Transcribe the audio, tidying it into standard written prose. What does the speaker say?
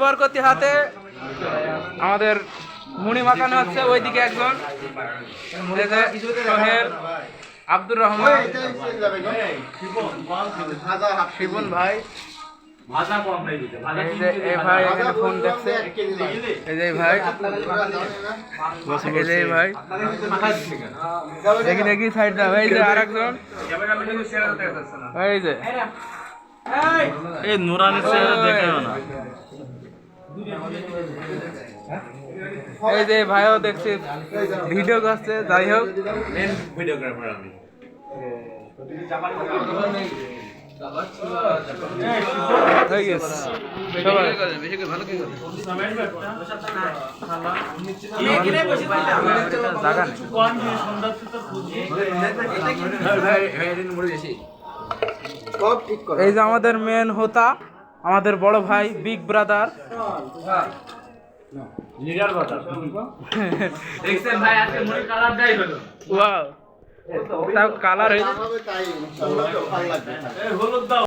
বরকতি হাতে আমাদের মুড়ি মাখানো হচ্ছে। ওইদিকে একজন সোহেল, আব্দুর রহমান, শিবন ভাই, এই ভাই এখানে ফোন দেখছে, এই যে ভাই, এই যে ভাই দেখি দেখি সাইড দাও। এই যে আর একজন, এই যে এই নুরানি চেহারা দেখেও না। এই যে ভাইও দেখছি ভিডিও করছে। যাই হোক, ভিডিওগ্রাফার আমি। হয়ে গেছে সবাই। জায়গা নেই। এই যে আমাদের মেন হোতা, আমাদের বড় ভাই, বিগ ব্রাদার। দেখছেন ভাই আজকে মুড়ি কালারটাই হলো। ওয়াও, তাও কালার হয়েছে। হলুদ দাও।